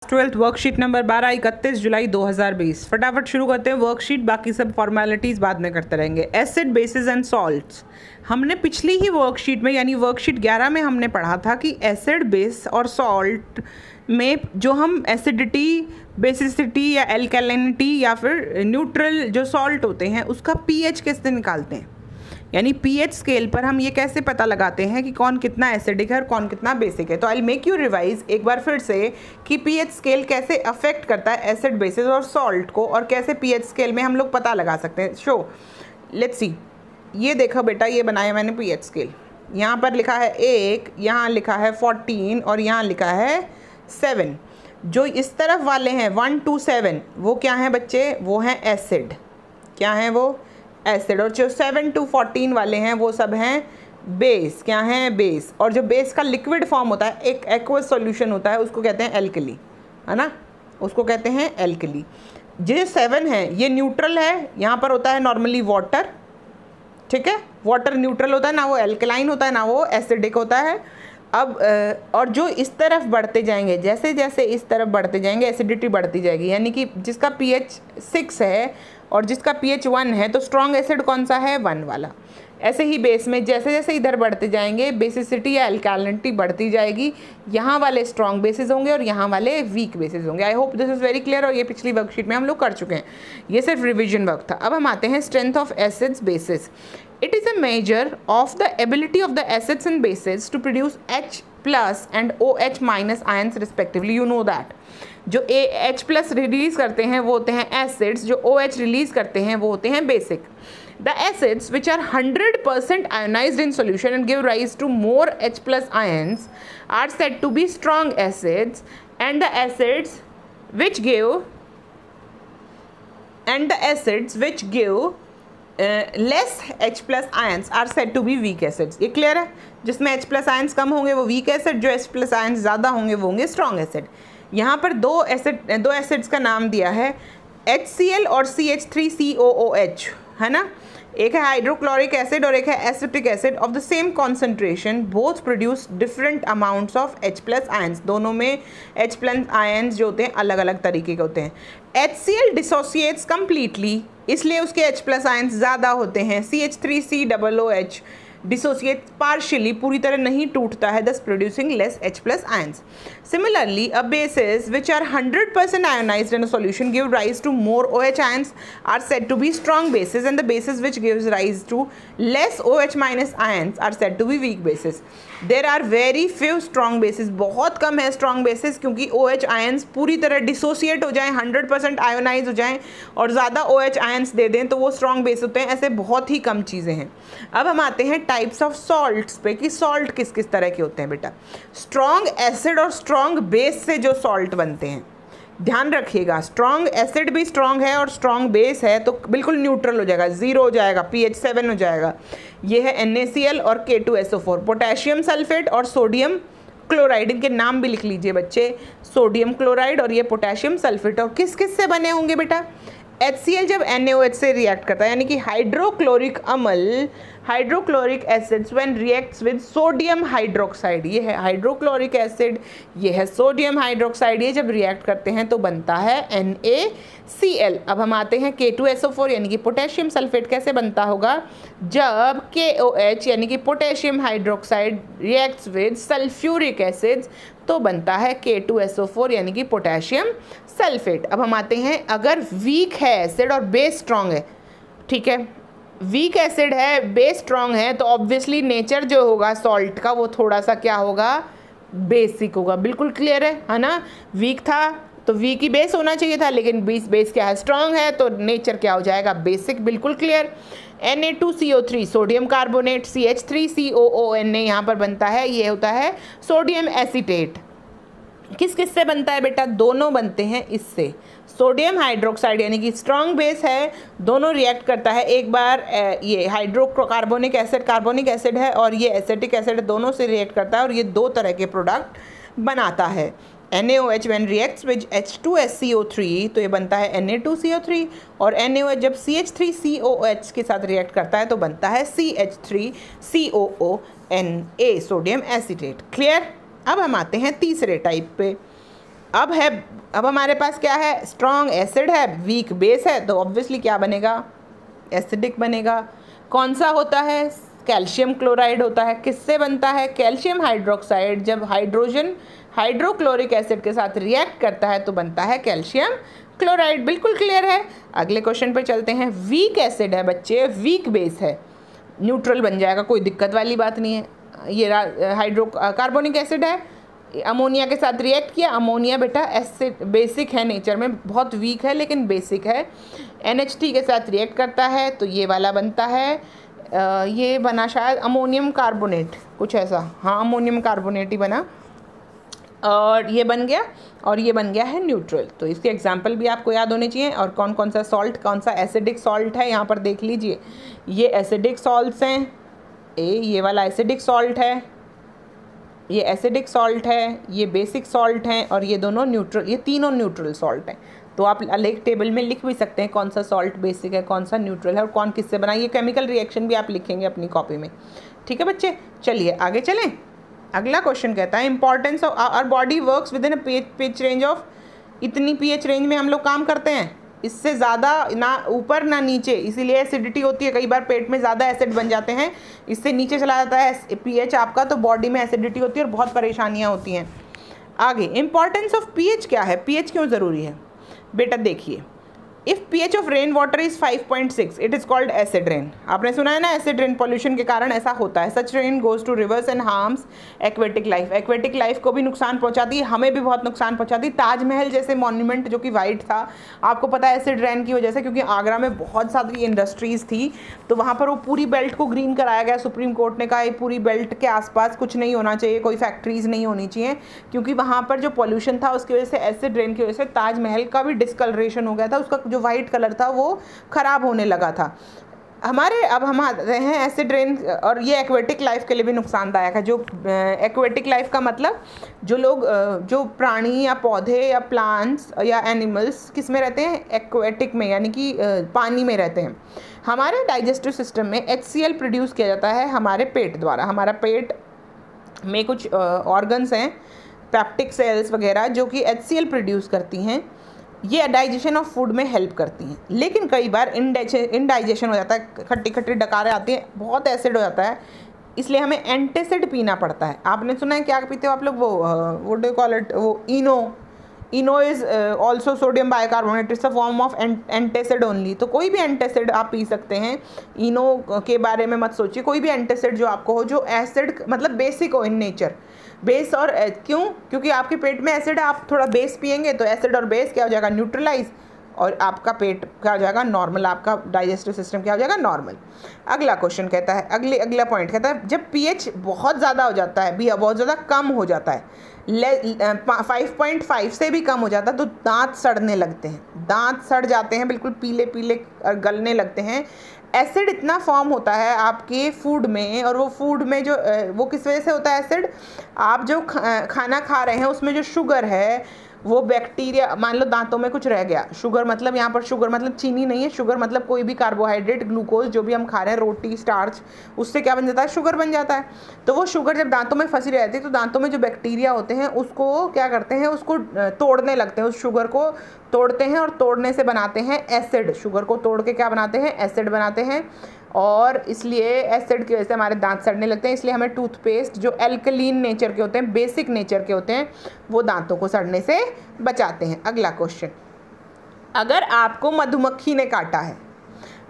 Twelfth worksheet number 12 31 जुलाई 2020। फटाफट शुरू करते हैं वर्कशीट, बाकी सब फॉर्मेलिटीज़ बाद में करते रहेंगे। Acid, basis and salts. हमने पिछली ही वर्कशीट में यानी वर्कशीट 11 में हमने पढ़ा था कि एसिड, बेस और सॉल्ट में जो हम एसिडिटी, बेसिसिटी या एल्कैलिनिटी या फिर न्यूट्रल जो सॉल्ट होते हैं उसका पीएच कैसे निकालते हैं, यानी पीएच स्केल पर हम ये कैसे पता लगाते हैं कि कौन कितना एसिडिक है और कौन कितना बेसिक है। तो आई मेक यू रिवाइज एक बार फिर से कि पीएच स्केल कैसे अफेक्ट करता है एसिड, बेसिस और सॉल्ट को, और कैसे पीएच स्केल में हम लोग पता लगा सकते हैं। Show let's see. ये देखो बेटा, ये बनाया मैंने पीएच स्केल। यहाँ पर लिखा है 1, यहाँ लिखा है 14 और यहाँ लिखा है 7। जो इस तरफ वाले हैं 1 to 7 वो क्या हैं बच्चे, वो हैं एसिड। क्या हैं वो? एसिड। और जो 7 to 14 वाले हैं वो सब हैं बेस। क्या हैं? बेस। और जो बेस का लिक्विड फॉर्म होता है, एक एक्वस सॉल्यूशन होता है, उसको कहते हैं एल्कली, है ना, उसको कहते हैं एल्कली। जो 7 है ये न्यूट्रल है, यहाँ पर होता है नॉर्मली वाटर, ठीक है, वाटर न्यूट्रल होता है, ना वो एल्कलाइन होता है ना वो एसिडिक होता है। अब और जो इस तरफ बढ़ते जाएंगे, जैसे जैसे इस तरफ बढ़ते जाएंगे एसिडिटी बढ़ती जाएगी, यानी कि जिसका पीएच 6 है और जिसका पीएच 1 है तो स्ट्रॉन्ग एसिड कौन सा है? 1 वाला। ऐसे ही बेस में जैसे जैसे इधर बढ़ते जाएंगे बेसिसिटी या एल्कैलिनिटी बढ़ती जाएगी, यहाँ वाले स्ट्रॉन्ग बेसिस होंगे और यहाँ वाले वीक बेसिस होंगे। I hope this is very clear. और ये पिछली वर्कशीट में हम लोग कर चुके हैं, ये सिर्फ रिविजन वर्क था। अब हम आते हैं strength of acids, basis. It is a measure of the ability of the acids and bases to produce H plus and OH minus ions respectively. You know that. जो H plus रिलीज करते हैं वो होते हैं acids, जो OH release करते हैं वो होते हैं basic. The acids which are 100% ionized in solution and give rise to more H plus ions are said to be strong acids, and the acids which give less H plus ions are said to be weak acids. ये clear है? जिसमें H plus ions कम होंगे वो weak acid, जो H plus ions ज़्यादा होंगे वो होंगे स्ट्रॉन्ग एसिड। यहाँ पर दो एसिड्स का नाम दिया है HCl और CH3COOH, है ना। एक है हाइड्रोक्लोरिक एसिड और एक है acetic acid of the same concentration, both produce different amounts of H plus ions. दोनों में H प्लस आयंस जो होते हैं अलग अलग तरीके के होते हैं। HCl डिसोसिएट्स कम्प्लीटली, इसलिए उसके H प्लस आयंस ज़्यादा होते हैं। CH3COOH डिसोसिएट पार्शियली, पूरी तरह नहीं टूटता है, thus producing less H plus ions. Similarly, a bases which are 100% ionized in a solution give rise to more OH ions are said to be strong bases, and the bases which gives rise to less OH minus ions are said to be weak bases. There are very few strong bases, बहुत कम है strong bases, क्योंकि OH ions पूरी तरह dissociate हो जाएं, 100% ionise हो जाएं और ज़्यादा OH ions दे दें तो वो strong base होते हैं। ऐसे बहुत ही कम चीज़ें हैं। अब हम आते हैं टाइप्स ऑफ सॉल्ट्स पे कि सॉल्ट किस किस तरह के होते हैं बेटा। स्ट्रॉन्ग एसिड और स्ट्रॉन्ग बेस से जो सॉल्ट बनते हैं, ध्यान रखिएगा, स्ट्रॉन्ग एसिड भी स्ट्रॉन्ग है और स्ट्रॉन्ग बेस है तो बिल्कुल न्यूट्रल हो जाएगा, 0 हो जाएगा, pH 7 हो जाएगा। ये है NaCl और K2SO4। पोटेशियम सल्फेट और सोडियम क्लोराइड, इनके नाम भी लिख लीजिए बच्चे, सोडियम क्लोराइड और ये पोटेशियम सल्फेट। और किस किस से बने होंगे बेटा? HCl जब NaOH से रिएक्ट करता है, यानी कि हाइड्रोक्लोरिक अम्ल, hydrochloric acids when reacts with sodium hydroxide, ये है हाइड्रोक्लोरिक एसिड, ये है सोडियम हाइड्रोक्साइड, ये जब रिएक्ट करते हैं तो बनता है NaCl। अब हम आते हैं K2SO4 यानी कि पोटेशियम सल्फेट कैसे बनता होगा? जब KOH यानी कि potassium hydroxide reacts with sulphuric acids तो बनता है K2SO4 यानी कि पोटेशियम सल्फेट। अब हम आते हैं, अगर वीक है एसिड और बेस स्ट्रॉन्ग है, ठीक है, वीक एसिड है बेस स्ट्रॉन्ग है तो ऑब्वियसली नेचर जो होगा सॉल्ट का वो थोड़ा सा क्या होगा? बेसिक होगा। बिल्कुल क्लियर है ना। वीक था तो वीक ही बेस होना चाहिए था, लेकिन बेस क्या है? स्ट्रॉन्ग है तो नेचर क्या हो जाएगा? बेसिक। बिल्कुल clear. Na2CO3 sodium carbonate, CH3COON यहाँ पर बनता है, ये होता है सोडियम एसीटेट। किस किस से बनता है बेटा? दोनों बनते हैं इससे। सोडियम हाइड्रोक्साइड यानी कि स्ट्रॉन्ग बेस है, दोनों रिएक्ट करता है। एक बार ये हाइड्रोकार्बोनिक एसिड है और ये एसिटिक एसिड, दोनों से रिएक्ट करता है और ये दो तरह के प्रोडक्ट बनाता है। NaOH when reacts with H2SCO3 तो ये बनता है Na2CO3, और NaOH जब CH3COOH के साथ रिएक्ट करता है तो बनता है CH3COONA, सोडियम एसीटेट। क्लियर। अब हम आते हैं तीसरे टाइप पे। अब हमारे पास क्या है, स्ट्रॉन्ग एसिड है, वीक बेस है, तो ऑब्वियसली क्या बनेगा, एसिडिक बनेगा। कौन सा होता है, कैल्शियम क्लोराइड होता है। किससे बनता है, कैल्शियम हाइड्रोक्साइड जब हाइड्रोजन हाइड्रोक्लोरिक एसिड के साथ रिएक्ट करता है तो बनता है कैल्शियम क्लोराइड। बिल्कुल क्लियर है। अगले क्वेश्चन पे चलते हैं। वीक एसिड है बच्चे, वीक बेस है, न्यूट्रल बन जाएगा, कोई दिक्कत वाली बात नहीं है। ये कार्बोनिक एसिड है, अमोनिया के साथ रिएक्ट किया, अमोनिया बेटा एसिड बेसिक है, नेचर में बहुत वीक है लेकिन बेसिक है। NH3 के साथ रिएक्ट करता है तो ये वाला बनता है, ये बना शायद अमोनियम कार्बोनेट, कुछ ऐसा, हाँ अमोनियम कार्बोनेट ही बना, और ये बन गया, और ये बन गया है न्यूट्रल। तो इसके एग्जाम्पल भी आपको याद होने चाहिए। और कौन कौन सा सॉल्ट, कौन सा एसिडिक सॉल्ट है यहाँ पर देख लीजिए, ये एसिडिक सॉल्ट्स हैं, ये वाला एसिडिक सॉल्ट है, ये एसिडिक सॉल्ट है, ये बेसिक सॉल्ट हैं, और ये दोनों न्यूट्रल, ये तीनों न्यूट्रल सॉल्ट हैं। तो आप अलग टेबल में लिख भी सकते हैं कौन सा सॉल्ट बेसिक है, कौन सा न्यूट्रल है, और कौन किससे बना। ये केमिकल रिएक्शन भी आप लिखेंगे अपनी कॉपी में। ठीक है बच्चे, चलिए आगे चलें। अगला क्वेश्चन कहता है importance of our body works within a pH range of, इतनी pH रेंज में हम लोग काम करते हैं, इससे ज़्यादा ना ऊपर ना नीचे, इसीलिए एसिडिटी होती है। कई बार पेट में ज़्यादा एसिड बन जाते हैं, इससे नीचे चला जाता है pH आपका, तो बॉडी में एसिडिटी होती है और बहुत परेशानियाँ होती हैं। आगे इंपॉर्टेंस ऑफ pH क्या है, pH क्यों ज़रूरी है बेटा, देखिए। If pH of rain water is 5.6 it is called acid rain. आपने सुना है ना, एसिड रेन पॉल्यूशन के कारण ऐसा होता है। Such rain goes to rivers and harms aquatic life, aquatic life को भी नुकसान पहुंचाती है, हमें भी बहुत नुकसान पहुंचाती है। ताजमहल जैसे मॉन्यूमेंट जो कि वाइट था, आपको पता है एसिड रेन की वजह से, क्योंकि आगरा में बहुत सारी इंडस्ट्रीज़ थी, तो वहाँ पर वो पूरी बेल्ट को ग्रीन कराया गया। सुप्रीम कोर्ट ने कहा ये पूरी बेल्ट के आसपास कुछ नहीं होना चाहिए, कोई फैक्ट्रीज़ नहीं होनी चाहिए, क्योंकि वहाँ पर जो पॉल्यूशन था उसकी वजह से, एसिड रेन की वजह से ताजमहल का भी डिस्कलरेशन हो गया था, उसका जो वाइट कलर था वो खराब होने लगा था। अब हम आते हैं एसिड रेन, और ये एक्वेटिक लाइफ के लिए भी नुकसानदायक है। जो एक्वेटिक लाइफ का मतलब जो लोग, जो प्राणी या पौधे या प्लांट्स या एनिमल्स किस में रहते हैं, एक्वेटिक में, यानी कि पानी में रहते हैं। हमारे डाइजेस्टिव सिस्टम में HCl प्रोड्यूस किया जाता है हमारे पेट द्वारा। हमारा पेट में कुछ ऑर्गन्स हैं, पेप्टिक सेल्स वगैरह, जो कि HCl प्रोड्यूस करती हैं। ये डाइजेशन ऑफ फूड में हेल्प करती हैं, लेकिन कई बार इनडाइजेशन हो जाता है, खट्टी खट्टी डकारें आती हैं, बहुत एसिड हो जाता है, इसलिए हमें एंटासिड पीना पड़ता है। आपने सुना है क्या पीते हो आप लोग, वो डू कॉल इट, वो Eno is also sodium bicarbonate, it's a form of antacid only. तो कोई भी एंटासिड आप पी सकते हैं, इनो के बारे में मत सोचिए, कोई भी एंटासिड जो आपको हो, जो एसिड मतलब बेसिक हो इन नेचर, बेस और क्यों, क्योंकि आपके पेट में एसिड है, आप थोड़ा बेस पिएंगे तो एसिड और बेस क्या हो जाएगा, न्यूट्रलाइज, और आपका पेट क्या हो जाएगा, नॉर्मल, आपका डाइजेस्टिव सिस्टम क्या हो जाएगा, नॉर्मल। अगला क्वेश्चन कहता है, अगला पॉइंट कहता है, जब pH बहुत ज़्यादा हो जाता है, भी बहुत ज़्यादा कम हो जाता है, 5.5 से भी कम हो जाता है, तो दांत सड़ने लगते हैं, दांत सड़ जाते हैं, बिल्कुल पीले पीले और गलने लगते हैं। एसिड इतना फॉर्म होता है आपके फूड में, और वो फूड में जो वो किस वजह से होता है एसिड, आप जो खाना खा रहे हैं उसमें जो शुगर है, वो बैक्टीरिया, मान लो दांतों में कुछ रह गया, शुगर मतलब यहाँ पर शुगर मतलब चीनी नहीं है, शुगर मतलब कोई भी कार्बोहाइड्रेट, ग्लूकोज जो भी हम खा रहे हैं, रोटी, स्टार्च, उससे क्या बन जाता है, शुगर बन जाता है। तो वो शुगर जब दांतों में फंसी रहती है, तो दांतों में जो बैक्टीरिया होते हैं उसको क्या करते हैं, उसको तोड़ने लगते हैं, उस शुगर को तोड़ते हैं, और तोड़ने से बनाते हैं एसिड। शुगर को तोड़ के क्या बनाते हैं, एसिड बनाते हैं, और इसलिए एसिड की वजह से हमारे दांत सड़ने लगते हैं। इसलिए हमें टूथपेस्ट जो एल्कलीन नेचर के होते हैं, बेसिक नेचर के होते हैं, वो दांतों को सड़ने से बचाते हैं। अगला क्वेश्चन, अगर आपको मधुमक्खी ने काटा है,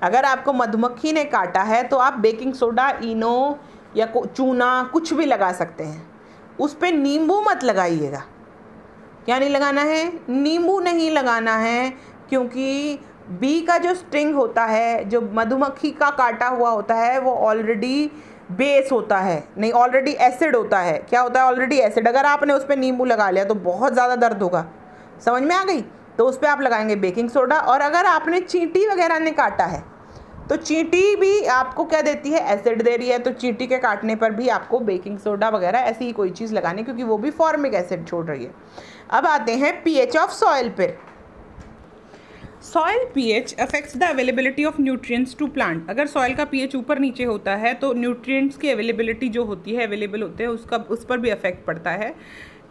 अगर आपको मधुमक्खी ने काटा है तो आप बेकिंग सोडा, इनो या चूना कुछ भी लगा सकते हैं, उस पर नींबू मत लगाइएगा। क्या नहीं लगाना है, नींबू नहीं लगाना है, क्योंकि बी का जो स्टिंग होता है, जो मधुमक्खी का काटा हुआ होता है, वो ऑलरेडी बेस होता है, नहीं ऑलरेडी एसिड होता है। क्या होता है, ऑलरेडी एसिड। अगर आपने उस पर नींबू लगा लिया तो बहुत ज़्यादा दर्द होगा, समझ में आ गई, तो उस पर आप लगाएंगे बेकिंग सोडा। और अगर आपने चींटी वगैरह ने काटा है, तो चींटी भी आपको क्या देती है, एसिड दे रही है, तो चींटी के काटने पर भी आपको बेकिंग सोडा वगैरह ऐसी ही कोई चीज़ लगानी, क्योंकि वो भी फॉर्मिक एसिड छोड़ रही है। अब आते हैं pH ऑफ सॉइल पर। Soil pH affects the availability of nutrients to plant. अगर सॉइल का pH ऊपर नीचे होता है तो न्यूट्रिएंट्स की अवेलेबिलिटी जो होती है, अवेलेबल होते हैं, उस पर भी अफेक्ट पड़ता है।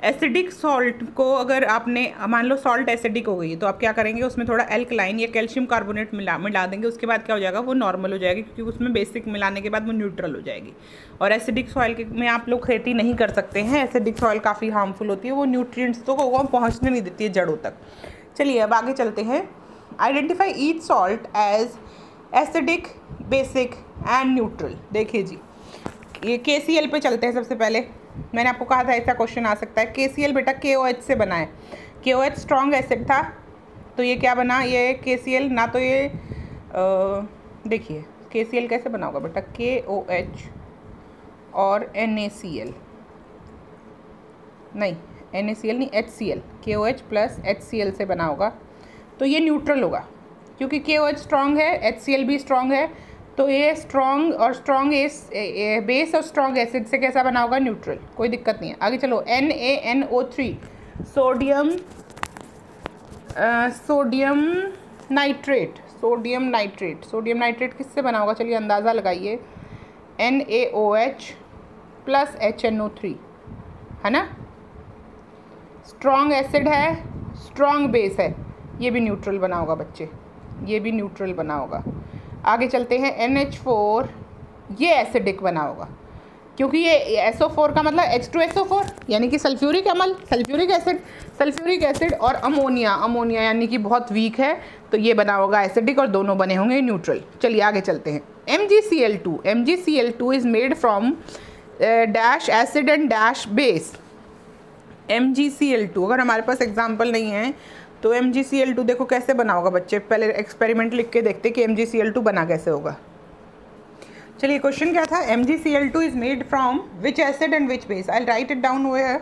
एसिडिक सॉल्ट को अगर आपने मान लो सॉल्ट एसिडिक हो गई है तो आप क्या करेंगे, उसमें थोड़ा एल्कलाइन या कैल्शियम कार्बोनेट मिला देंगे, उसके बाद क्या हो जाएगा, वो नॉर्मल हो जाएगी, क्योंकि उसमें बेसिक मिलाने के बाद वो न्यूट्रल हो जाएगी। और एसिडिक सॉइल में आप लोग खेती नहीं कर सकते हैं, एसिडिक सॉइल काफ़ी हार्मफुल होती है, वो न्यूट्रिएंट्स तो को पहुँचने नहीं देती है जड़ों तक। चलिए अब आगे चलते हैं। Identify each salt as acidic, basic and neutral. देखिए जी, ये KCl पे चलते हैं। सबसे पहले मैंने आपको कहा था ऐसा क्वेश्चन आ सकता है। KCl बेटा KOH से बना है, KOH स्ट्रॉन्ग एसिड था, तो ये क्या बना, ये KCl ना, तो ये देखिए KCl कैसे बना होगा बेटा, KOH और NaCl, नहीं NaCl नहीं, HCl, KOH प्लस HCl से बना होगा, तो ये न्यूट्रल होगा, क्योंकि KOH स्ट्रॉन्ग है, HCl भी स्ट्रॉन्ग है, तो ये स्ट्रॉन्ग और स्ट्रॉन्ग बेस और स्ट्रॉन्ग एसिड से कैसा बना होगा, न्यूट्रल, कोई दिक्कत नहीं है। आगे चलो, NaNO3 सोडियम नाइट्रेट किससे बना होगा, चलिए अंदाज़ा लगाइए, NaOH प्लस HNO3 है ना, स्ट्रॉन्ग एसिड है, स्ट्रॉन्ग बेस है, ये भी न्यूट्रल बना होगा बच्चे, ये भी न्यूट्रल बना होगा। आगे चलते हैं, NH4 ये एसिडिक बना होगा, क्योंकि ये SO4 का मतलब H2SO4 यानी कि सल्फ्यूरिक अम्ल, सल्फ्यूरिक एसिड और अमोनिया यानी कि बहुत वीक है, तो ये बना होगा एसिडिक और दोनों बने होंगे न्यूट्रल। चलिए आगे चलते हैं। MgCl2 is made from dash acid and dash base. MgCl2 अगर हमारे पास एग्जाम्पल नहीं है तो MgCl2 देखो कैसे बना होगा बच्चे, पहले एक्सपेरिमेंट लिख के देखते कि MgCl2 बना कैसे होगा। चलिए क्वेश्चन क्या था, MgCl2 is made from which acid and which base. I write it down where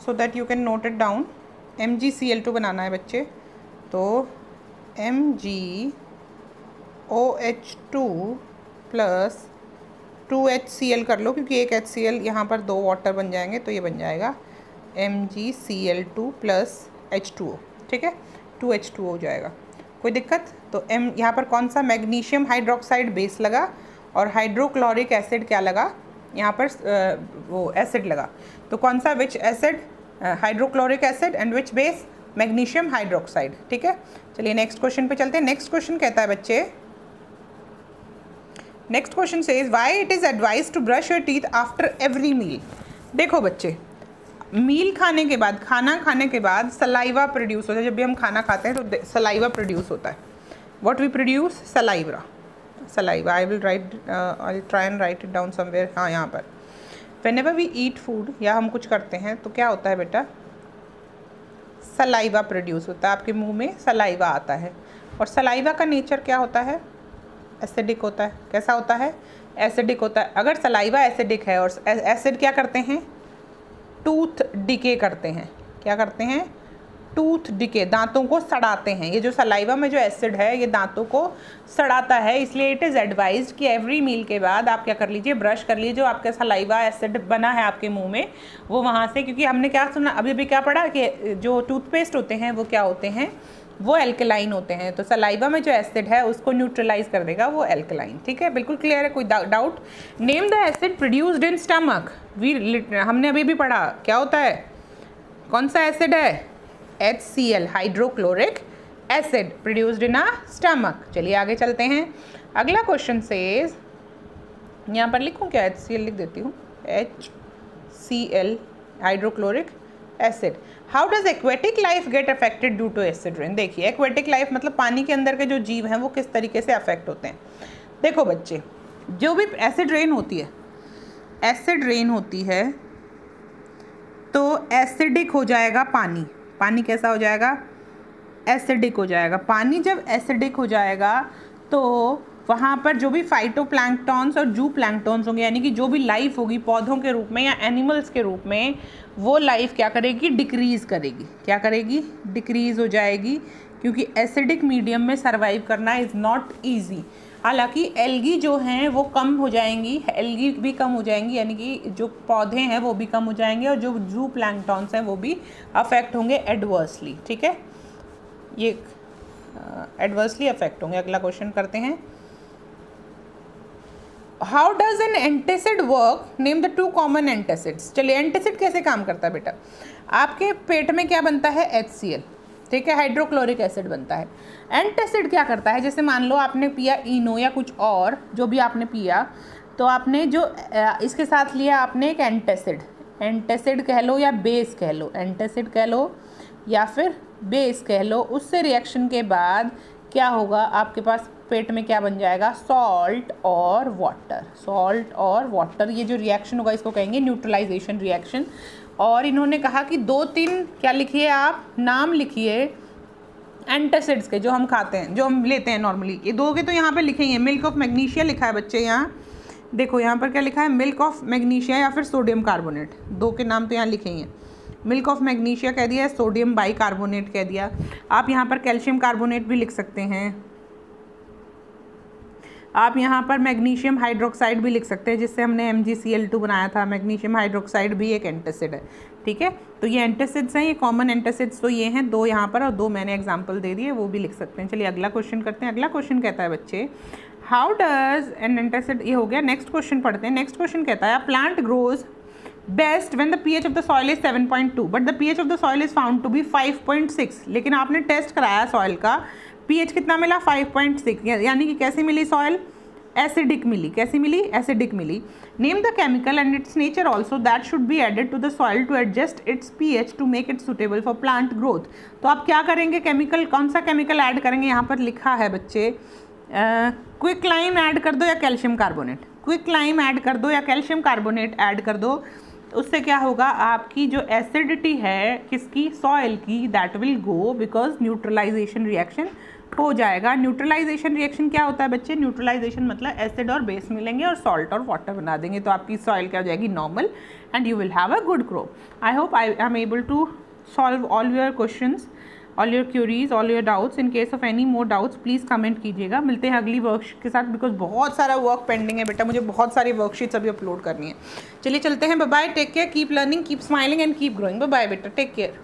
so that you can note it down. MgCl2 बनाना है बच्चे, तो MgOH2 प्लस 2HCl कर लो, क्योंकि एक HCl यहाँ पर 2 वाटर बन जाएंगे, तो ये बन जाएगा MgCl2 प्लस H2O, ठीक है, 2H2O हो जाएगा, कोई दिक्कत। तो यहाँ पर कौन सा, मैग्नीशियम हाइड्रोक्साइड बेस लगा और हाइड्रोक्लोरिक एसिड क्या लगा, यहाँ पर वो एसिड लगा, तो कौन सा, विच acid, hydrochloric acid and which base, magnesium hydroxide, ठीक है। चलिए नेक्स्ट क्वेश्चन पे चलते हैं। नेक्स्ट क्वेश्चन कहता है बच्चे, next question says why it is advise to brush your teeth after every meal. देखो बच्चे, मील खाने के बाद, खाना खाने के बाद सलाइवा प्रोड्यूस होता है। जब भी हम खाना खाते हैं तो सलाइवा प्रोड्यूस होता है। What we produce, saliva. I will try and write it down somewhere, हाँ यहाँ पर। व्हेनेवर वी ईट फूड, या हम कुछ करते हैं तो क्या होता है बेटा, सलाइवा प्रोड्यूस होता है, आपके मुंह में सलाइवा आता है। और सलाइवा का नेचर क्या होता है, एसिडिक होता है। कैसा होता है, एसिडिक होता है। अगर सलाइवा एसिडिक है और एसिड क्या करते हैं, टूथ डिके करते हैं। क्या करते हैं, टूथ डिके, दांतों को सड़ाते हैं। ये जो सलाइवा में जो एसिड है ये दांतों को सड़ाता है, इसलिए इट इज़ एडवाइज्ड कि एवरी मील के बाद आप क्या कर लीजिए, ब्रश कर लीजिए। जो आपका सलाइवा एसिड बना है आपके मुंह में वो वहाँ से, क्योंकि हमने क्या सुना अभी भी, क्या पढ़ा कि जो टूथपेस्ट होते हैं वो क्या होते हैं, वो एल्कलाइन होते हैं। तो सलाइवा में जो एसिड है उसको न्यूट्रलाइज कर देगा वो एल्कलाइन, ठीक है, बिल्कुल क्लियर है, कोई doubt. Name the acid produced in stomach. हमने अभी भी पढ़ा, क्या होता है, कौन सा एसिड है, HCl, hydrochloric acid produced in a stomach. चलिए आगे चलते हैं। अगला क्वेश्चन सेज, यहाँ पर लिखूँ क्या, HCl लिख देती हूँ, HCl hydrochloric acid. How does aquatic life get affected due to acid rain. देखिए एक्वेटिक लाइफ मतलब पानी के अंदर के जो जीव हैं वो किस तरीके से अफेक्ट होते हैं। देखो बच्चे, जो भी एसिड रेन होती है तो एसिडिक हो जाएगा पानी। पानी कैसा हो जाएगा, एसिडिक हो जाएगा। पानी जब एसिडिक हो जाएगा तो वहाँ पर जो भी फाइटोप्लैंक्टॉन्स और जू प्लैंक्टॉन्स होंगे, यानी कि जो भी लाइफ होगी पौधों के रूप में या एनिमल्स के रूप में, वो लाइफ क्या करेगी, डिक्रीज़ करेगी। क्या करेगी, डिक्रीज़ हो जाएगी, क्योंकि एसिडिक मीडियम में सर्वाइव करना इज़ नॉट ईजी। हालांकि एल्गी जो हैं वो कम हो जाएंगी, एल्गी भी कम हो जाएंगी, यानी कि जो पौधे हैं वो भी कम हो जाएंगे और जो जू प्लैंक्टॉन्स हैं वो भी अफेक्ट होंगे एडवर्सली, ठीक है, ये एडवर्सली अफेक्ट होंगे। अगला क्वेश्चन करते हैं। How does N antacid work, name the 2 common antacids. चलिए एंटासिड कैसे काम करता है बेटा, आपके पेट में क्या बनता है, HCl, ठीक है, हाइड्रोक्लोरिक एसिड बनता है। एंटासिड क्या करता है, जैसे मान लो आपने पिया इनो या कुछ और जो भी आपने पिया, तो आपने जो इसके साथ लिया आपने एक एंटासिड, एंटासिड कह लो या बेस कह लो, एंटासिड कह लो या फिर बेस कह लो, उससे रिएक्शन के बाद क्या होगा, आपके पास पेट में क्या बन जाएगा, सॉल्ट और वाटर, सॉल्ट और वाटर। ये जो रिएक्शन होगा इसको कहेंगे न्यूट्रलाइजेशन रिएक्शन। और इन्होंने कहा कि 2-3 क्या लिखिए आप, नाम लिखिए एंटासिड्स के जो हम खाते हैं, जो हम लेते हैं नॉर्मली। ये 2 के तो यहाँ पे लिखे ही हैं, मिल्क ऑफ मैग्नीशिया लिखा है बच्चे, यहाँ देखो यहाँ पर क्या लिखा है, मिल्क ऑफ मैग्नीशिया या फिर सोडियम कार्बोनेट, 2 के नाम तो यहाँ लिखे ही हैं। मिल्क ऑफ मैग्नीशिया कह दिया, सोडियम बाइकार्बोनेट कह दिया। आप यहाँ पर कैल्शियम कार्बोनेट भी लिख सकते हैं, आप यहाँ पर मैग्नीशियम हाइड्रोक्साइड भी लिख सकते हैं, जिससे हमने MgCl2 बनाया था। मैग्नीशियम हाइड्रोक्साइड भी एक एंटासिड है, ठीक है। तो ये एंटासिड्स हैं, ये कॉमन एंटासिड्स तो ये हैं 2 यहाँ पर, और 2 मैंने एग्जाम्पल दे दिए, वो भी लिख सकते हैं। चलिए अगला क्वेश्चन करते हैं। अगला क्वेश्चन कहता है बच्चे, हाउ डज एन एंटासिड, ये हो गया। नेक्स्ट क्वेश्चन पढ़ते हैं। नेक्स्ट क्वेश्चन कहता है, plant grows best when the pH of the soil is 7.2 but the pH of the soil is found to be 5.6। लेकिन आपने टेस्ट कराया सॉइल का, pH कितना मिला, 5.6, यानी कि कैसी मिली सॉइल, एसिडिक मिली। कैसी मिली, एसिडिक मिली। Name the chemical and its nature also that should be added to the soil to adjust its pH to make it suitable for plant growth. तो आप क्या करेंगे, केमिकल, कौन सा केमिकल ऐड करेंगे, यहाँ पर लिखा है बच्चे, क्विक लाइम ऐड कर दो या calcium carbonate, quick lime add कर दो या कैल्शियम कार्बोनेट ऐड कर दो। उससे क्या होगा, आपकी जो एसिडिटी है किसकी, सॉइल की, that will go, because neutralization reaction हो जाएगा। न्यूट्रलाइजेशन रिएक्शन क्या होता है बच्चे, न्यूट्रलाइजेशन मतलब एसिड और बेस मिलेंगे और सॉल्ट और वाटर बना देंगे, तो आपकी सॉइल क्या हो जाएगी, normal, and you will have a good crop. I hope I am able to solve all your questions, all your queries, all your doubts. In case of any more doubts please comment कीजिएगा। मिलते हैं अगली worksheet के साथ, because बहुत सारा work pending है बेटा, मुझे बहुत सारी वर्कशीट्स अभी अपलोड करनी है। चलिए चलते हैं, bye bye, take care, keep learning, keep smiling and keep growing. Bye bye बेटा, टेक केयर।